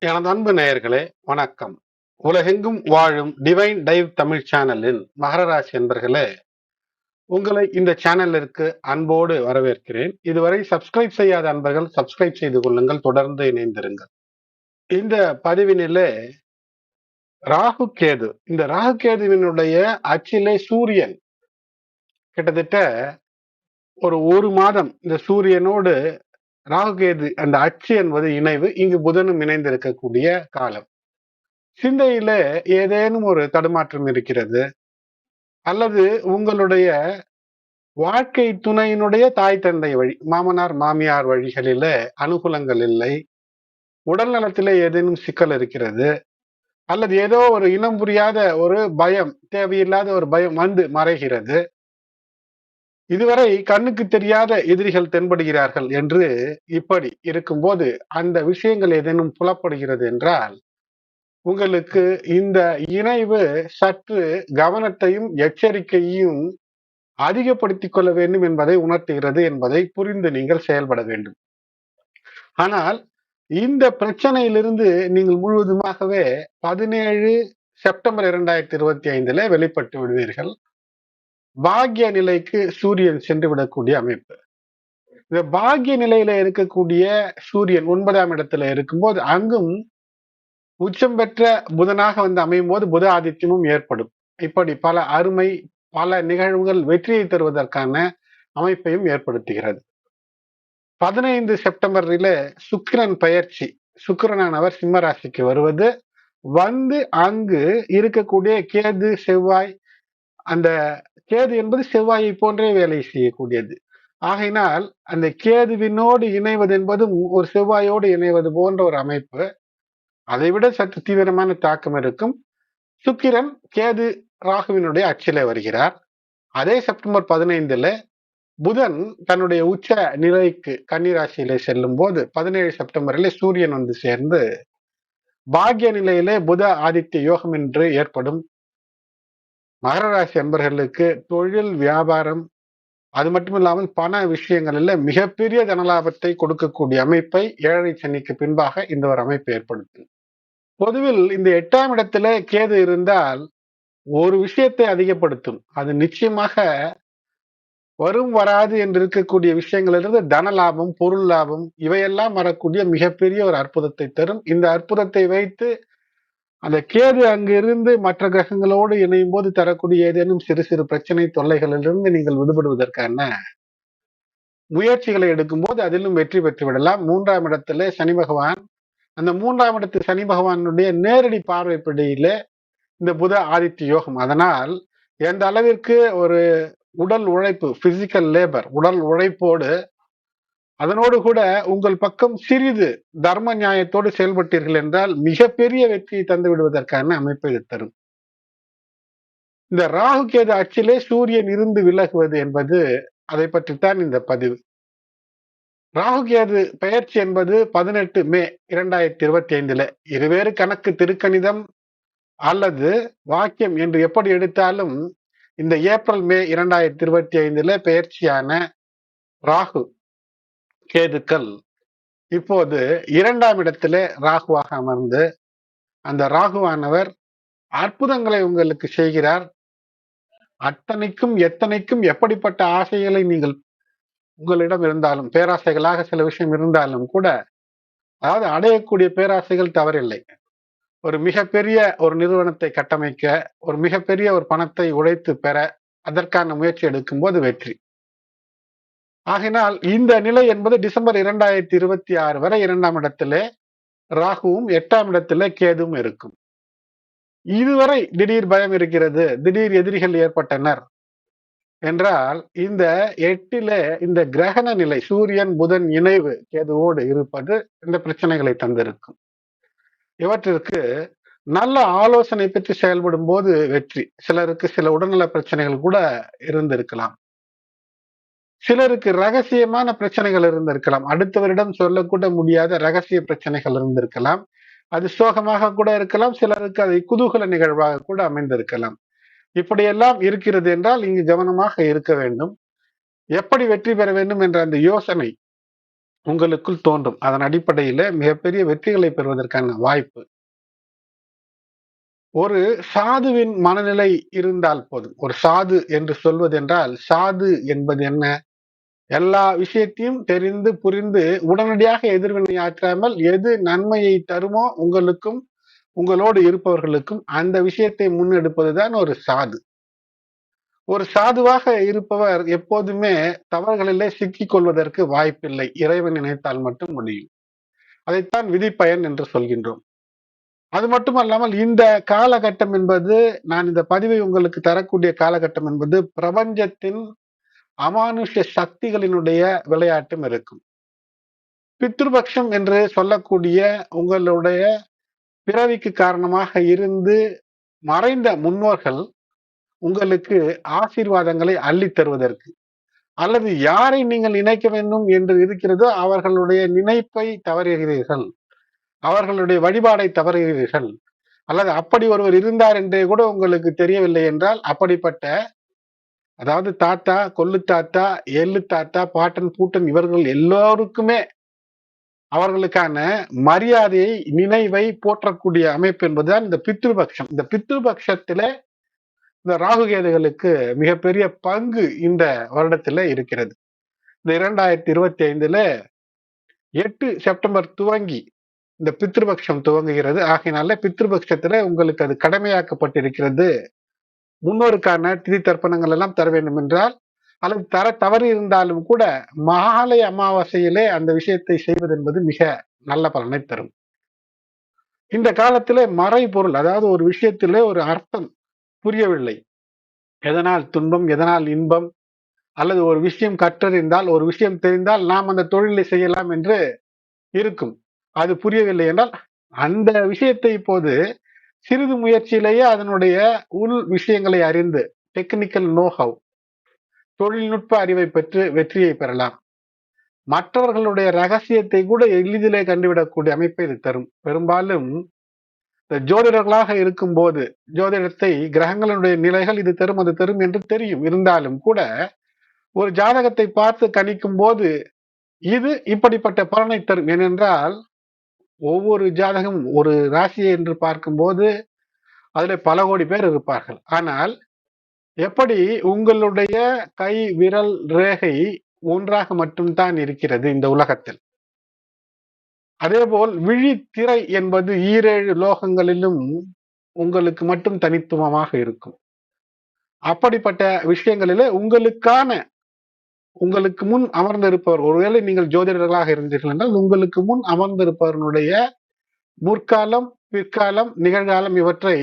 எனது அன்பு நேயர்களே, வணக்கம். உலகெங்கும் வாழும் டிவைன் டைவ் தமிழ் சேனலின் மகர ராசி என்பர்களே, உங்களை இந்த சேனலிற்கு அன்போடு வரவேற்கிறேன். இதுவரை சப்ஸ்கிரைப் செய்யாத அன்பர்கள் சப்ஸ்கிரைப் செய்து கொள்ளுங்கள், தொடர்ந்து இணைந்திருங்கள். இந்த பதிவினிலே ராகு கேது, இந்த ராகு கேதுவினுடைய அச்சிலே சூரியன் கிட்டத்தட்ட ஒரு மாதம் இந்த சூரியனோடு ராகு கேது அந்த அச்சு என்பது இணைவு, இங்கு புதனும் இணைந்திருக்கக்கூடிய காலம். சிந்தையில ஏதேனும் ஒரு தடுமாற்றம் இருக்கிறது, அல்லது உங்களுடைய வாழ்க்கை துணையினுடைய தாய் தந்தை வழி, மாமனார் மாமியார் வழிகளில அனுகூலங்கள் இல்லை, உடல் நலத்திலே ஏதேனும் சிக்கல் இருக்கிறது, அல்லது ஏதோ ஒரு இனம் புரியாத ஒரு பயம், தேவையில்லாத ஒரு பயம் வந்து மறைகிறது. இதுவரை கண்ணுக்கு தெரியாத எதிரிகள் தென்படுகிறார்கள் என்று இப்படி இருக்கும்போது அந்த விஷயங்கள் ஏதேனும் புலப்படுகிறது என்றால், உங்களுக்கு இந்த இணைவு சற்று கவனத்தையும் எச்சரிக்கையும் அதிகப்படுத்திக் கொள்ள வேண்டும் என்பதை உணர்த்துகிறது என்பதை புரிந்து நீங்கள் செயல்பட வேண்டும். ஆனால் இந்த பிரச்சனையிலிருந்து நீங்கள் முழுவதுமாகவே 17 செப்டம்பர் 2025 வெளிப்பட்டு விடுவீர்கள். பாக்கிய நிலைக்கு சூரியன் சென்று விடக்கூடிய அமைப்பு. இந்த பாக்கிய நிலையில இருக்கக்கூடிய சூரியன் 9ஆம் இடத்துல இருக்கும்போது அங்கும் உச்சம் பெற்ற புதனாக வந்து அமையும் போது புத ஆதித்யமும் ஏற்படும். இப்படி பல அருமை, பல நிகழ்வுகள் வெற்றியை தருவதற்கான அமைப்பையும் ஏற்படுத்துகிறது. 15 செப்டம்பரில சுக்கிரன் பெயர்ச்சி, சுக்கிரனானவர் சிம்ம ராசிக்கு வருவது, வந்து அங்கு இருக்கக்கூடிய கேது செவ்வாய், அந்த கேது என்பது செவ்வாயை போன்றே வேலை செய்யக்கூடியது. ஆகையினால் அந்த கேதுவினோடு இணைவது என்பதும் ஒரு செவ்வாயோடு இணைவது போன்ற ஒரு அமைப்பு. அதைவிட சற்று தீவிரமான தாக்கம் இருக்கும். சுக்கிரன் கேது ராகுவினுடைய அச்சிலே வருகிறார். அதே செப்டம்பர் 15 புதன் தன்னுடைய உச்ச நிலைக்கு கன்னிராசியிலே செல்லும் போது 17 செப்டம்பரிலே சூரியன் வந்து சேர்ந்து பாக்கிய நிலையிலே புத ஆதித்ய யோகம் என்று ஏற்படும். மகர ராசி அன்பர்களுக்கு தொழில், வியாபாரம், அது மட்டும் இல்லாமல் பண விஷயங்களில் மிகப்பெரிய தனலாபத்தை கொடுக்கக்கூடிய அமைப்பை ஏழரை சனிக்கு பின்பாக இந்த ஒரு அமைப்பு ஏற்படுத்தும். பொதுவில் இந்த 8ஆம் இடத்துல கேது இருந்தால் ஒரு விஷயத்தை அதிகப்படுத்தும். அது நிச்சயமாக வரும் வராது என்று இருக்கக்கூடிய விஷயங்களிலிருந்து தன லாபம், பொருள் லாபம் இவையெல்லாம் வரக்கூடிய மிகப்பெரிய ஒரு அற்புதத்தை தரும். இந்த அற்புதத்தை வைத்து அந்த கேது அங்கிருந்து மற்ற கிரகங்களோடு இணையும் போது தரக்கூடிய ஏதேனும் சிறு சிறு பிரச்சனை தொல்லைகளிலிருந்து நீங்கள் விடுபடுவதற்கான முயற்சிகளை எடுக்கும் போது அதிலும் வெற்றி பெற்று விடலாம். 3ஆம் இடத்துல சனி பகவான், அந்த 3ஆம் இடத்து சனி பகவானுடைய நேரடி பார்வைப்படியிலே இந்த புத ஆதித்ய யோகம். அதனால் எந்த அளவிற்கு ஒரு உடல் உழைப்பு, பிசிக்கல் லேபர், உடல் உழைப்போடு அதனோடு கூட உங்கள் பக்கம் சிறிது தர்ம நியாயத்தோடு செயல்பட்டீர்கள் என்றால் மிகப்பெரிய வெற்றியை தந்து விடுவதற்கான அமைப்பை இது தரும். இந்த ராகு கேது அச்சிலே சூரியன் இருந்து விலகுவது என்பது, அதை பற்றித்தான் இந்த பதிவு. ராகு கேது பெயர்ச்சி என்பது 18 மே 2025 இருவேறு கணக்கு, திருக்கணிதம் அல்லது வாக்கியம் என்று எப்படி எடுத்தாலும் இந்த ஏப்ரல் மே 2025 பெயர்ச்சியான ராகு கேதுக்கள் இப்போது 2ஆம் இடத்திலே ராகுவாக அமர்ந்து அந்த ராகுவானவர் அற்புதங்களை உங்களுக்கு செய்கிறார். அத்தனைக்கும் எத்தனைக்கும் எப்படிப்பட்ட ஆசைகளை நீங்கள் உங்களிடம் இருந்தாலும், பேராசைகளாக சில விஷயம் இருந்தாலும் கூட, அதாவது அடையக்கூடிய பேராசைகள் தவறில்லை. ஒரு மிகப்பெரிய ஒரு நிறுவனத்தை கட்டமைக்க, ஒரு மிகப்பெரிய ஒரு பணத்தை உழைத்து பெற, அதற்கான முயற்சி எடுக்கும் போது வெற்றி. ஆகினால் இந்த நிலை என்பது டிசம்பர் 2026 வரை 2ஆம் இடத்திலே ராகுவும் 8ஆம் இடத்திலே கேதுவும் இருக்கும். இதுவரை திடீர் பயம் இருக்கிறது, திடீர் எதிரிகள் ஏற்பட்டனர் என்றால் இந்த 8 இந்த கிரகண நிலை சூரியன் புதன் இணைவு கேதுவோடு இருப்பது இந்த பிரச்சனைகளை தந்திருக்கும். இவற்றிற்கு நல்ல ஆலோசனை பெற்று செயல்படும் போது வெற்றி. சிலருக்கு சில உடல்நல பிரச்சனைகள் கூட இருந்திருக்கலாம், சிலருக்கு ரகசியமான பிரச்சனைகள் இருந்திருக்கலாம், அடுத்தவரிடம் சொல்லக்கூட முடியாத ரகசிய பிரச்சனைகள் இருந்திருக்கலாம். அது சோகமாக கூட இருக்கலாம், சிலருக்கு அதை குதூகல நிகழ்வாக கூட அமைந்திருக்கலாம். இப்படியெல்லாம் இருக்கிறது என்றால் இங்கு கவனமாக இருக்க வேண்டும். எப்படி வெற்றி பெற வேண்டும் என்ற அந்த யோசனை உங்களுக்குள் தோன்றும். அதன் அடிப்படையில மிகப்பெரிய வெற்றிகளை பெறுவதற்கான வாய்ப்பு. ஒரு சாதுவின் மனநிலை இருந்தால் போதும். ஒரு சாது என்று சொல்வதென்றால், சாது என்பது என்ன? எல்லா விஷயத்தையும் தெரிந்து, புரிந்து உடனடியாக எதிர்வினையாற்றாமல் எது நன்மையை தருமோ உங்களுக்கும், உங்களோடு இருப்பவர்களுக்கும் அந்த விஷயத்தை முன்னெடுப்பதுதான் ஒரு சாது. ஒரு சாதுவாக இருப்பவர் எப்போதுமே தவறுகளிலே சிக்கிக் கொள்வதற்கு வாய்ப்பில்லை. இறைவன் நினைத்தால் மட்டும் முடியும். அதைத்தான் விதிப்பயன் என்று சொல்கின்றோம். அது மட்டுமல்லாமல் இந்த காலகட்டம் என்பது, நான் இந்த பதிவை உங்களுக்கு தரக்கூடிய காலகட்டம் என்பது பிரபஞ்சத்தின் அமானுஷ்ய சக்திகளினுடைய விளையாட்டும் இருக்கும். பித்ருபக்ஷம் என்று சொல்லக்கூடிய உங்களுடைய பிறவிக்கு காரணமாக இருந்து மறைந்த முன்னோர்கள் உங்களுக்கு ஆசீர்வாதங்களை அள்ளித் தருவதற்கு, அல்லது யாரை நீங்கள் நினைக்க வேண்டும் என்று இருக்கிறதோ அவர்களுடைய நினைப்பை தவறுகிறீர்கள், அவர்களுடைய வழிபாடை தவறுகிறீர்கள், அல்லது அப்படி ஒருவர் இருந்தார் என்றே கூட உங்களுக்கு தெரியவில்லை என்றால், அப்படிப்பட்ட, அதாவது தாத்தா, கொள்ளு தாத்தா, எள்ளு தாத்தா, பாட்டன், பூட்டன் இவர்கள் எல்லோருக்குமே அவர்களுக்கான மரியாதையை, நினைவை போற்றக்கூடிய அமைப்பு என்பதுதான் இந்த பித்ருபக்ஷம். இந்த பித்ருபக்ஷத்தில இந்த ராகு கேதுகளுக்கு மிகப்பெரிய பங்கு இந்த வருடத்துல இருக்கிறது. இந்த 2025ல 8 செப்டம்பர் துவங்கி இந்த பித்ருபக்ஷம் துவங்குகிறது. ஆகையினால பித்ருபக்ஷத்துல உங்களுக்கு அது கடமையாக்கப்பட்டிருக்கிறது. முன்னோருக்கான திதி தர்ப்பணங்கள் எல்லாம் தர வேண்டும் என்றால், அல்லது தர தவறு இருந்தாலும் கூட மகாலய அமாவாசையிலே அந்த விஷயத்தை செய்வது என்பது மிக நல்ல பலனை தரும். இந்த காலத்திலே மறைபொருள், அதாவது ஒரு விஷயத்திலே ஒரு அர்த்தம் புரியவில்லை, எதனால் துன்பம், எதனால் இன்பம், அல்லது ஒரு விஷயம் கற்றறிந்தால், ஒரு விஷயம் தெரிந்தால் நாம் அந்த தொழிலை செய்யலாம் என்று இருக்கும். அது புரியவில்லை என்றால் அந்த விஷயத்தை இப்போது சிறிது முயற்சியிலேயே அதனுடைய உள் விஷயங்களை அறிந்து, டெக்னிக்கல் நோஹவ், தொழில்நுட்ப அறிவை பெற்று வெற்றியை பெறலாம். மற்றவர்களுடைய ரகசியத்தை கூட எளிதிலே கண்டுவிடக்கூடிய அமைப்பை இது தரும். பெரும்பாலும் இந்த ஜோதிடர்களாக இருக்கும் போது ஜோதிடத்தை கிரகங்களுடைய நிலைகள் இது தரும் அது தரும் என்று தெரியும். இருந்தாலும் கூட ஒரு ஜாதகத்தை பார்த்து கணிக்கும் போது இது இப்படிப்பட்ட பலனை தரும். ஏனென்றால் ஒவ்வொரு ஜாதகம் ஒரு ராசியை என்று பார்க்கும்போது அதுல பல கோடி பேர் இருப்பார்கள். ஆனால் எப்படி உங்களுடைய கை விரல் ரேகை ஒன்றாக மட்டும்தான் இருக்கிறது இந்த உலகத்தில், அதேபோல் விழித்திரை என்பது 7 லோகங்களிலும் உங்களுக்கு மட்டும் தனித்துவமாக இருக்கும். அப்படிப்பட்ட விஷயங்களிலே உங்களுக்கு முன் அமர்ந்திருப்பவர், ஒருவேளை நீங்கள் ஜோதிடர்களாக இருந்தீர்கள் என்றால் உங்களுக்கு முன் அமர்ந்திருப்பவனுடைய முற்காலம், பிற்காலம், நிகழ்காலம் இவற்றை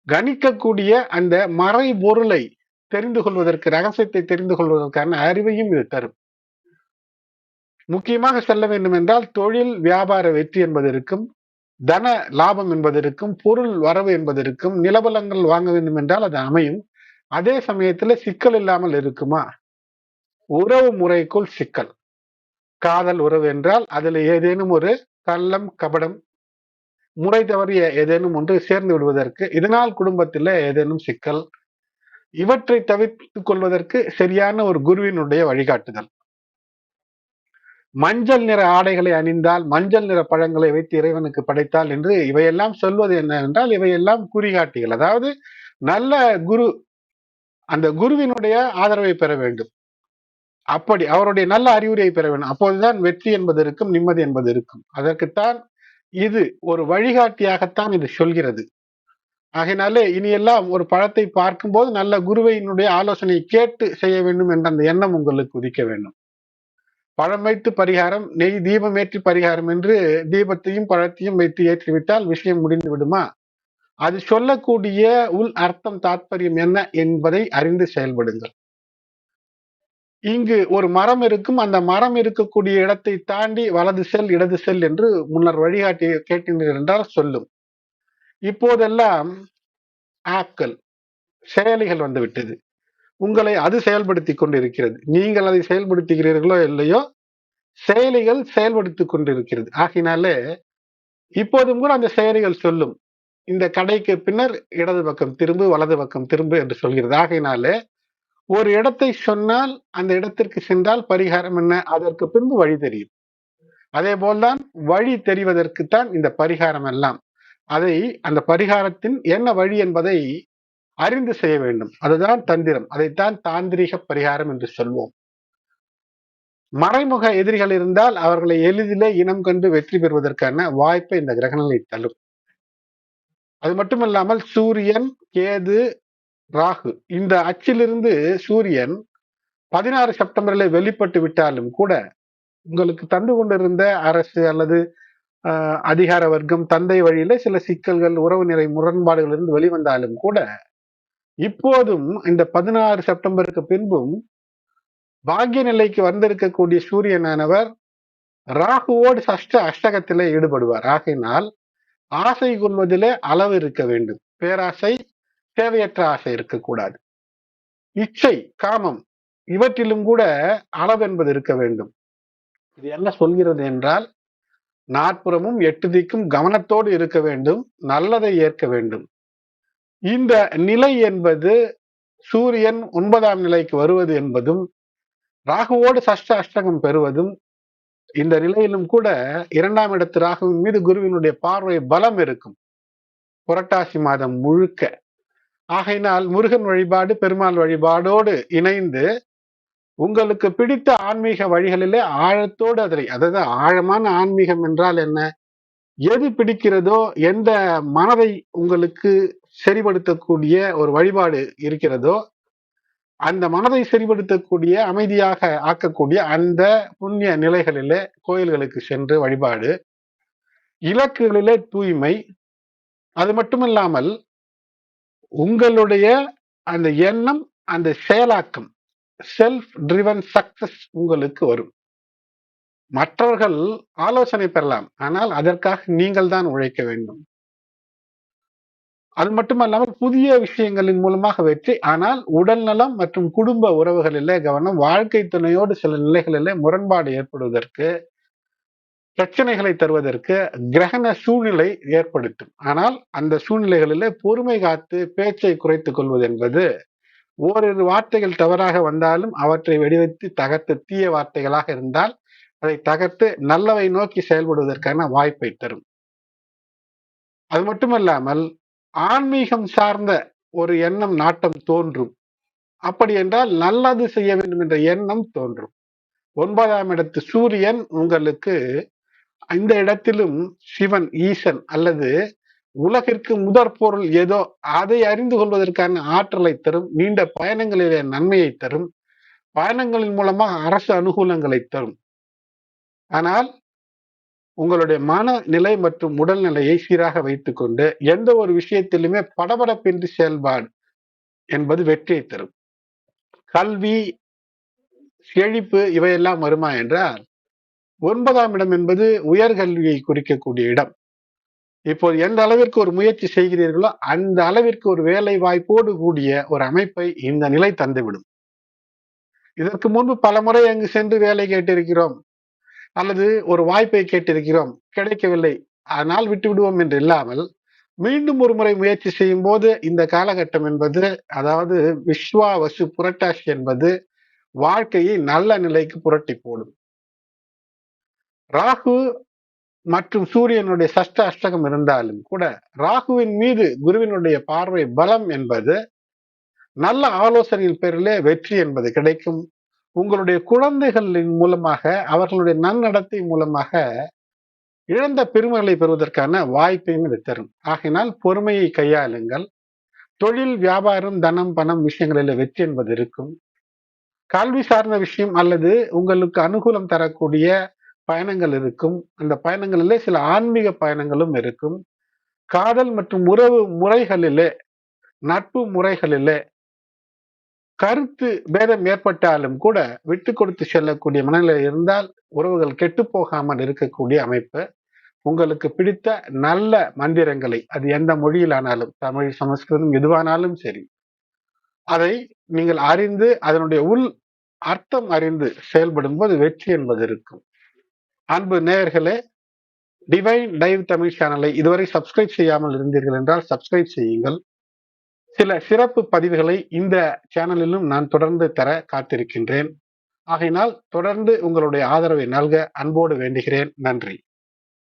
கணிக்கக்கூடிய அந்த மறைபொருளை தெரிந்து கொள்வதற்கு, ரகசியத்தை தெரிந்து கொள்வதற்கான அறிவையும் இது தரும். முக்கியமாக சொல்ல வேண்டும் என்றால் தொழில் வியாபார வெற்றி என்பது இருக்கும், தன லாபம் என்பது இருக்கும், பொருள் வரவு என்பது இருக்கும், நிலபலங்கள் வாங்க வேண்டும் என்றால் அது அமையும். அதே சமயத்துல சிக்கல் இல்லாமல் இருக்குமா? உறவு முறைக்குள் சிக்கல். காதல் உறவு என்றால் அதுல ஏதேனும் ஒரு கள்ளம், கபடம், முறை தவறிய ஏதேனும் ஒன்று சேர்ந்து விடுவதற்கு, இதனால் குடும்பத்தில் ஏதேனும் சிக்கல், இவற்றை தவிர்த்துக் கொள்வதற்கு சரியான ஒரு குருவினுடைய வழிகாட்டுதல். மஞ்சள் நிற ஆடைகளை அணிந்தால், மஞ்சள் நிற பழங்களை வைத்து இறைவனுக்கு படைத்தால் என்று இவையெல்லாம் சொல்வது என்ன என்றால், இவையெல்லாம் குறிகாட்டிகள். அதாவது நல்ல குரு, அந்த குருவினுடைய ஆதரவை பெற வேண்டும், அப்படி அவருடைய நல்ல அறிவுரையை பெற வேண்டும். அப்போதுதான் வெற்றி என்பது இருக்கும், நிம்மதி என்பது இருக்கும். அதற்குத்தான் இது ஒரு வழிகாட்டியாகத்தான் இது சொல்கிறது. ஆகையினாலே இனியெல்லாம் ஒரு பழத்தை பார்க்கும்போது நல்ல குருவினுடைய ஆலோசனை கேட்டு செய்ய வேண்டும் என்ற அந்த எண்ணம் உங்களுக்கு உதிக்க வேண்டும். பழம் வைத்து பரிகாரம், நெய் தீபம் ஏற்றி பரிகாரம் என்று தீபத்தையும் பழத்தையும் வைத்து ஏற்றிவிட்டால் விஷயம் முடிந்து விடுமா? அது சொல்லக்கூடிய உள் அர்த்தம், தாத்பரியம் என்ன என்பதை அறிந்து செயல்படுங்கள். இங்கு ஒரு மரம் இருக்கும், அந்த மரம் இருக்கக்கூடிய இடத்தை தாண்டி வலது செல், இடது செல் என்று முன்னர் வழிகாட்டி கேட்டீர்கள் என்றால் சொல்லும். இப்போதெல்லாம் ஆப்கள், செயலிகள் வந்துவிட்டது. உங்களை அது செயல்படுத்தி கொண்டிருக்கிறது. நீங்கள் அதை செயல்படுத்துகிறீர்களோ இல்லையோ, செயலிகள் செயல்படுத்திக் கொண்டிருக்கிறது. ஆகினாலே இப்போதும் கூட அந்த செயலிகள் சொல்லும், இந்த கடைக்கு பின்னர் இடது பக்கம் திரும்பு, வலது பக்கம் திரும்பு என்று சொல்கிறது. ஆகையினாலே ஒரு இடத்தை சொன்னால் அந்த இடத்திற்கு சென்றால் பரிகாரம் என்ன, அதற்கு பின்பு வழி தெரியும். அதே போல்தான் வழி தெரிவதற்குத்தான் இந்த பரிகாரம் எல்லாம். அந்த பரிகாரத்தின் என்ன வழி என்பதை அறிந்து செய்ய வேண்டும். அதுதான் தந்திரம். அதைத்தான் தாந்திரிக பரிகாரம் என்று சொல்வோம். மறைமுக எதிரிகள் இருந்தால் அவர்களை எளிதிலே இனம் கண்டு வெற்றி பெறுவதற்கான வாய்ப்பை இந்த கிரகநிலை தரும். அது மட்டுமல்லாமல் சூரியன், கேது, ராகு இந்த அச்சிலிருந்து சூரியன் 16 செப்டம்பரில் வெளிப்பட்டு விட்டாலும் கூட உங்களுக்கு தந்து கொண்டிருந்த அரசு அல்லது அதிகார வர்க்கம் தந்தை வழியில சில சிக்கல்கள், உறவு நிலை முரண்பாடுகள் இருந்து வெளிவந்தாலும் கூட இப்போதும் இந்த 16 செப்டம்பருக்கு பின்பும் பாக்கிய நிலைக்கு வந்திருக்கக்கூடிய சூரியனானவர் ராகுவோடு அஷ்டகத்திலே ஈடுபடுவார். ஆகையினால் ஆசை கொள்வதிலே அளவு இருக்க வேண்டும். பேராசை, தேவையற்ற ஆசை இருக்கக்கூடாது. இச்சை, காமம் இவற்றிலும் கூட அளவு என்பது இருக்க வேண்டும். இது என்ன சொல்கிறது என்றால், நாற்புறமும் 8 திக்கும் கவனத்தோடு இருக்க வேண்டும், நல்லதை ஏற்க வேண்டும். இந்த நிலை என்பது சூரியன் 9ஆம் நிலைக்கு வருவது என்பதும் ராகுவோடு அஷ்டகம் பெறுவதும், இந்த நிலையிலும் கூட 2ஆம் இடத்து ராகுவின் மீது குருவினுடைய பார்வை பலம் இருக்கும் புரட்டாசி மாதம் முழுக்க. ஆகையினால் முருகன் வழிபாடு, பெருமாள் வழிபாடோடு இணைந்து உங்களுக்கு பிடித்த ஆன்மீக வழிகளிலே ஆழத்தோடு அதாவது ஆழமான ஆன்மீகம் என்றால் என்ன, எது பிடிக்கிறதோ, எந்த மனதை உங்களுக்கு சரிபடுத்தக்கூடிய ஒரு வழிபாடு இருக்கிறதோ அந்த மனதை சரிபடுத்தக்கூடிய, அமைதியாக ஆக்கக்கூடிய அந்த புண்ணிய நிலைகளிலே கோயில்களுக்கு சென்று வழிபாடு, இலக்குகளிலே தூய்மை, அது மட்டுமில்லாமல் உங்களுடைய அந்த எண்ணம், அந்த செயலாக்கம், செல்ஃப் ட்ரிவன் சக்சஸ் உங்களுக்கு வரும். மற்றவர்கள் ஆலோசனை பெறலாம், ஆனால் அதற்காக நீங்கள் தான் உழைக்க வேண்டும். அது மட்டுமல்லாமல் புதிய விஷயங்களின் மூலமாக வெற்றி. ஆனால் உடல் நலம் மற்றும் குடும்ப உறவுகளிலே கவனம். வாழ்க்கை துணையோடு சில நிலைகளிலே முரண்பாடு ஏற்படுவதற்கு, பிரச்சனைகளை தருவதற்கு கிரகண சூழ்நிலை ஏற்படுத்தும். ஆனால் அந்த சூழ்நிலைகளிலே பொறுமை காத்து பேச்சை குறைத்துக் கொள்வது என்பது, ஓரிரு வார்த்தைகள் தவறாக வந்தாலும் அவற்றை வெடிவைத்து தகர்த்து, தீய வார்த்தைகளாக இருந்தால் அதை தகர்த்து நல்லவை நோக்கி செயல்படுவதற்கான வாய்ப்பை தரும். அது மட்டுமல்லாமல் ஆன்மீகம் சார்ந்த ஒரு எண்ணம், நாட்டம் தோன்றும். அப்படி என்றால் நல்லது செய்ய வேண்டும் என்ற எண்ணம் தோன்றும். 9ஆம் இடத்து சூரியன் உங்களுக்கு இந்த இடத்திலும் சிவன், ஈசன் அல்லது உலகிற்கு முதற் பொருள் ஏதோ அதை அறிந்து கொள்வதற்கான ஆற்றலை தரும். நீண்ட பயணங்களிலே நன்மையை தரும். பயணங்களின் மூலமாக அரசு அனுகூலங்களை தரும். ஆனால் உங்களுடைய மனநிலை மற்றும் உடல்நிலையை சீராக வைத்துக் கொண்டு எந்த ஒரு விஷயத்திலுமே படபடப்பின்றி செயல்பாடு என்பது வெற்றியை தரும். கல்வி, செழிப்பு இவையெல்லாம் வருமா என்றால், 9ஆம் இடம் என்பது உயர்கல்வியை குறிக்கக்கூடிய இடம். இப்போது எந்த அளவிற்கு ஒரு முயற்சி செய்கிறீர்களோ அந்த அளவிற்கு ஒரு வேலை வாய்ப்போடு கூடிய ஒரு அமைப்பை இந்த நிலை தந்துவிடும். இதற்கு முன்பு பல முறை அங்கு சென்று வேலை கேட்டிருக்கிறோம் அல்லது ஒரு வாய்ப்பை கேட்டிருக்கிறோம், கிடைக்கவில்லை, ஆனால் விட்டு விடுவோம் என்று இல்லாமல் மீண்டும் ஒரு முறை முயற்சி செய்யும் போது இந்த காலகட்டம் என்பது, அதாவது விஸ்வாவசு புரட்டாசி என்பது வாழ்க்கையை நல்ல நிலைக்கு புரட்டி போடும். ராகு மற்றும் சூரியனுடைய அஷ்டகம் இருந்தாலும் கூட ராகுவின் மீது குருவினுடைய பார்வை பலம் என்பது நல்ல ஆலோசனையின் பேரிலே வெற்றி என்பது கிடைக்கும். உங்களுடைய குழந்தைகளின் மூலமாக, அவர்களுடைய நன்னடத்தை மூலமாக இழந்த பெருமைகளை பெறுவதற்கான வாய்ப்பையும் இது தரும். ஆகையினால் பொறுமையை கையாளுங்கள். தொழில், வியாபாரம், தனம், பணம் விஷயங்களில் வெற்றி என்பது இருக்கும். கல்வி சார்ந்த விஷயம் அல்லது உங்களுக்கு அனுகூலம் தரக்கூடிய பயணங்கள் இருக்கும். அந்த பயணங்களிலே சில ஆன்மீக பயணங்களும் இருக்கும். காதல் மற்றும் உறவு முறைகளிலே, நட்பு முறைகளிலே கருத்து பேதம் ஏற்பட்டாலும் கூட விட்டு கொடுத்து செல்லக்கூடிய மனநிலை இருந்தால் உறவுகள் கெட்டு போகாமல் இருக்கக்கூடிய அமைப்பு. உங்களுக்கு பிடித்த நல்ல மந்திரங்களை, அது எந்த மொழியிலானாலும், தமிழ், சமஸ்கிருதம் எதுவானாலும் சரி, அதை நீங்கள் அறிந்து அதனுடைய உள் அர்த்தம் அறிந்து செயல்படும் போது வெற்றி என்பது இருக்கும். அன்பு நேயர்களே, டிவைன் டைவ் தமிழ் சேனலை இதுவரை சப்ஸ்கிரைப் செய்யாமல் இருந்தீர்கள் என்றால் சப்ஸ்கிரைப் செய்யுங்கள். சில சிறப்பு பதிவுகளை இந்த சேனலிலும் நான் தொடர்ந்து தர காத்திருக்கின்றேன். ஆகையினால் தொடர்ந்து உங்களுடைய ஆதரவை நல்க அன்போடு வேண்டுகிறேன். நன்றி.